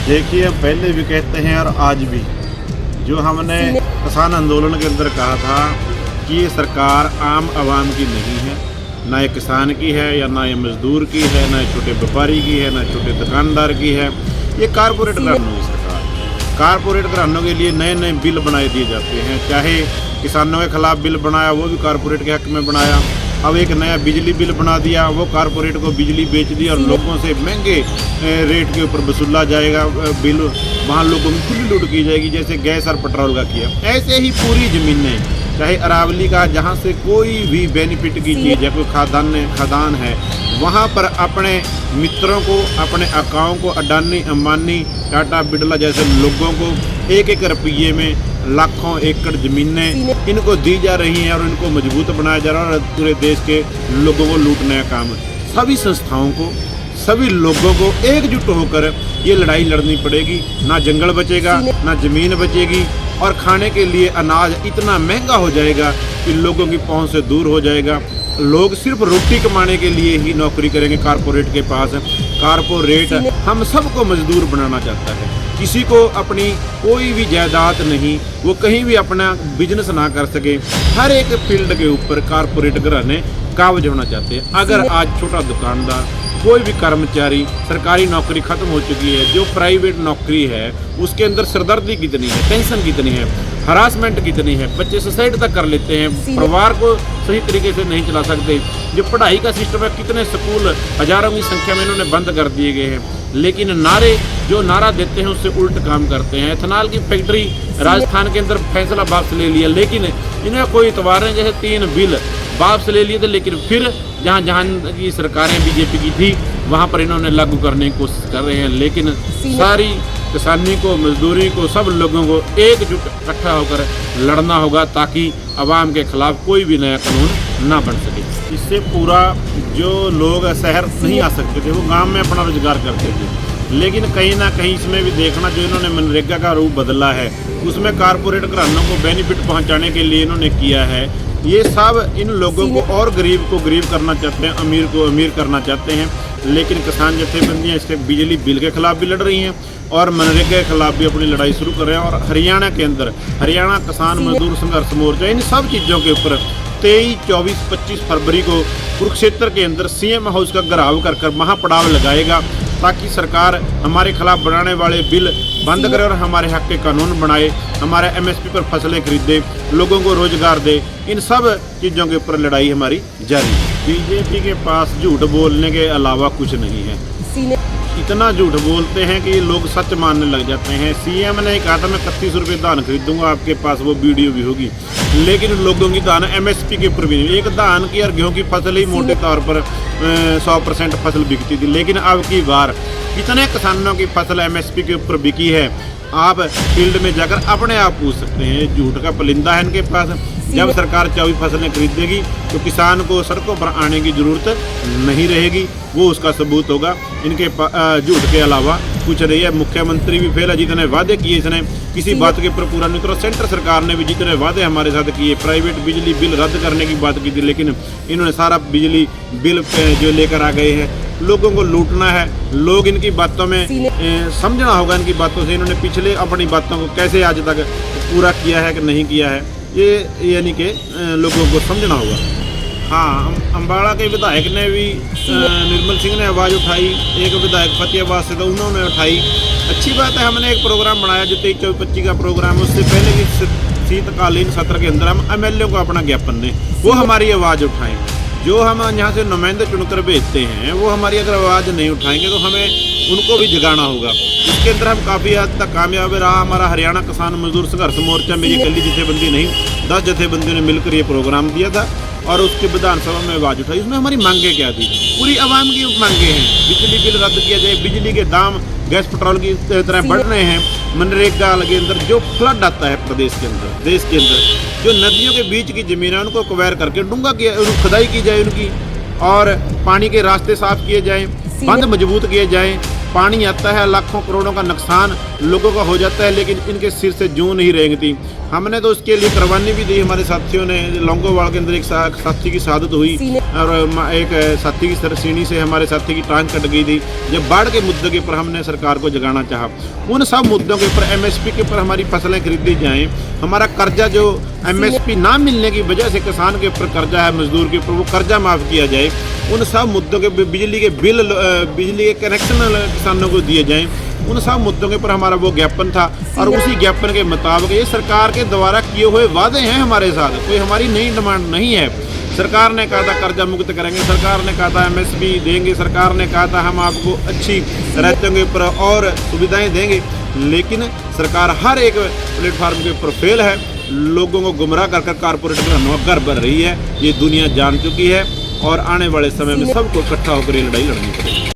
देखिए, पहले भी कहते हैं और आज भी, जो हमने किसान आंदोलन के अंदर कहा था कि ये सरकार आम आवाम की नहीं है, ना ये किसान की है या ना ये मजदूर की है, ना ये छोटे व्यापारी की है, ना छोटे दुकानदार की है, ये कारपोरेट घरानों की सरकार है। कारपोरेट घरानों के लिए नए नए बिल बनाए दिए जाते हैं, चाहे किसानों के खिलाफ बिल बनाया वो भी कारपोरेट के हक में बनाया। अब एक नया बिजली बिल बना दिया, वो कारपोरेट को बिजली बेच दी और लोगों से महंगे रेट के ऊपर वसूला जाएगा बिल, वहाँ लोगों की खुली लूट की जाएगी जैसे गैस और पेट्रोल का किया। ऐसे ही पूरी ज़मीनें, चाहे अरावली का जहाँ से कोई भी बेनिफिट की चीज़ है, कोई खदान है, वहाँ पर अपने मित्रों को, अपने अकाओं को, अडानी अंबानी टाटा बिरला जैसे लोगों को एक एक रुपये में लाखों एकड़ ज़मीनें इनको दी जा रही हैं और इनको मजबूत बनाया जा रहा है और पूरे देश के लोगों को लूटने का काम है। सभी संस्थाओं को, सभी लोगों को एकजुट होकर ये लड़ाई लड़नी पड़ेगी। ना जंगल बचेगा, ना ज़मीन बचेगी और खाने के लिए अनाज इतना महंगा हो जाएगा कि लोगों की पहुंच से दूर हो जाएगा। लोग सिर्फ रोटी कमाने के लिए ही नौकरी करेंगे कारपोरेट के पास। कारपोरेट हम सबको मजदूर बनाना चाहता है, किसी को अपनी कोई भी जायदाद नहीं, वो कहीं भी अपना बिजनेस ना कर सके। हर एक फील्ड के ऊपर कारपोरेट घराने काबज होना चाहते हैं। अगर आज छोटा दुकानदार, कोई भी कर्मचारी, सरकारी नौकरी खत्म हो चुकी है, जो प्राइवेट नौकरी है उसके अंदर सरदर्दी कितनी है, टेंशन कितनी है, हरासमेंट कितनी है, बच्चे सुसाइड तक कर लेते हैं, परिवार को सही तरीके से नहीं चला सकते। जो पढ़ाई का सिस्टम है, कितने स्कूल हजारों की संख्या में इन्होंने बंद कर दिए गए हैं, लेकिन जो नारा देते हैं उससे उल्ट काम करते हैं। एथेनॉल की फैक्ट्री राजस्थान के अंदर फैसला वापस ले लिया, लेकिन इन्हें कोई इतवार नहीं, जैसे 3 बिल वापस ले लिए थे, लेकिन फिर जहाँ की सरकारें बीजेपी की थी वहाँ पर इन्होंने लागू करने की कोशिश कर रहे हैं। लेकिन सारी किसानी को, मजदूरी को, सब लोगों को एकजुट इकट्ठा होकर लड़ना होगा ताकि आवाम के खिलाफ कोई भी नया कानून ना बन सके। इससे पूरा जो लोग शहर नहीं आ सकते थे वो गांव में अपना रोजगार करते थे, लेकिन कहीं ना कहीं इसमें भी देखना, जो इन्होंने मनरेगा का रूप बदला है उसमें कारपोरेट घरानों को बेनिफिट पहुंचाने के लिए इन्होंने किया है। ये सब इन लोगों को और गरीब को गरीब करना चाहते हैं, अमीर को अमीर करना चाहते हैं। लेकिन किसान जथेबंदियाँ इसके बिजली बिल के खिलाफ भी लड़ रही हैं और मनरेगा के खिलाफ भी अपनी लड़ाई शुरू कर रहे हैं। और हरियाणा के अंदर हरियाणा किसान मजदूर संघर्ष मोर्चा इन सब चीज़ों के ऊपर 23, 24, 25 फरवरी को कुरुक्षेत्र के अंदर सीएम हाउस का घेराव कर महापड़ाव लगाएगा ताकि सरकार हमारे खिलाफ बनाने वाले बिल बंद करे और हमारे हक के कानून बनाए, हमारे एमएसपी पर फसलें खरीदे, लोगों को रोजगार दे। इन सब चीज़ों के ऊपर लड़ाई हमारी जारी है। बीजेपी के पास झूठ बोलने के अलावा कुछ नहीं है। इतना झूठ बोलते हैं कि लोग सच मानने लग जाते हैं। सीएम ने कहा था मैं 31 रुपये धान खरीदूंगा, आपके पास वो वीडियो भी होगी, लेकिन लोगों की धान एमएसपी के ऊपर भी नहीं। एक धान की और गेहूं की फसल ही मोटे तौर पर 100% फसल बिकती थी, लेकिन अब की बार कितने किसानों की फसल एमएसपी के ऊपर बिकी है आप फील्ड में जाकर अपने आप पूछ सकते हैं। झूठ का पलिंदा है इनके पास। जब सरकार 24 फसलें खरीदेगी तो किसान को सड़कों पर आने की ज़रूरत नहीं रहेगी, वो उसका सबूत होगा। इनके झूठ के अलावा कुछ नहीं है। मुख्यमंत्री भी फेल है, जितने वादे किए इसने किसी बात के ऊपर पूरा नहीं उतरा। सेंटर सरकार ने भी जितने वादे हमारे साथ किए, प्राइवेट बिजली बिल रद्द करने की बात की थी, लेकिन इन्होंने सारा बिजली बिल जो लेकर आ गए हैं। लोगों को लूटना है, लोग इनकी बातों में समझना होगा। इनकी बातों से इन्होंने पिछले अपनी बातों को कैसे आज तक पूरा किया है कि नहीं किया है, ये यानी कि लोगों को समझना होगा। हाँ, अम्बाड़ा के विधायक ने भी निर्मल सिंह ने आवाज़ उठाई, एक विधायक फतेहाबाद से तो उन्होंने उठाई। अच्छी बात है, हमने एक प्रोग्राम बनाया जो 23, 24, 25 का प्रोग्राम, उससे पहले भी शीतकालीन सत्र के अंदर हम एमएलए को अपना ज्ञापन दें, वो हमारी आवाज़ उठाएं। जो हम यहाँ से नुमाइंदे चुनकर भेजते हैं वो हमारी अगर आवाज़ नहीं उठाएंगे तो हमें उनको भी जगाना होगा। इसके अंदर हम काफ़ी हद तक कामयाब रहा। हमारा हरियाणा किसान मजदूर संघर्ष मोर्चा में ये कली जथेबंदी नहीं, 10 जथेबंदियों ने मिलकर ये प्रोग्राम दिया था और उसके विधानसभा में आवाज़ उठाई। उसमें हमारी मांगे क्या थी? पूरी आवाम की मांगे हैं। बिजली बिल रद्द किया जाए, बिजली के दाम गैस पेट्रोल की तरह बढ़ रहे हैं, मनरेगा के अंदर जो फ्लड आता है प्रदेश के अंदर, देश के अंदर, जो नदियों के बीच की ज़मीन है उनको क्वायर करके डूंगा किया, खुदाई की जाए उनकी, और पानी के रास्ते साफ किए जाएँ, बंद मजबूत किए जाएँ, पानी आता है, लाखों करोड़ों का नुकसान लोगों का हो जाता है, लेकिन इनके सिर से जूं नहीं रेंगती। हमने तो उसके लिए कुर्बानी भी दी। हमारे साथियों ने लौंगोवाल के अंदर एक साथी की शहादत हुई और एक साथी की सीढ़ी से हमारे साथी की टांग कट गई थी। जब बाढ़ के मुद्दे के ऊपर हमने सरकार को जगाना चाहा, उन सब मुद्दों के ऊपर MSP के ऊपर हमारी फसलें खरीदी जाएं, हमारा कर्जा जो MSP ना मिलने की वजह से किसान के ऊपर कर्जा है, मजदूर के ऊपर, वो कर्जा माफ़ किया जाए। उन सब मुद्दों के बिजली के बिल, बिजली के कनेक्शन किसानों को दिए जाएं, उन सब मुद्दों के ऊपर हमारा वो ज्ञापन था। और उसी ज्ञापन के मुताबिक ये सरकार के द्वारा किए हुए वादे हैं हमारे साथ, कोई हमारी नई डिमांड नहीं है। सरकार ने कहा था कर्जा मुक्त करेंगे, सरकार ने कहा था MSP देंगे, सरकार ने कहा था हम आपको अच्छी रहतियों के ऊपर और सुविधाएं देंगे, लेकिन सरकार हर एक प्लेटफार्म के ऊपर फेल है। लोगों को गुमराह कर कर कारपोरेट में घर बन रही है। ये दुनिया जान चुकी है और आने वाले समय में सबको इकट्ठा होकर ये लड़ाई लड़नी पड़ेगी।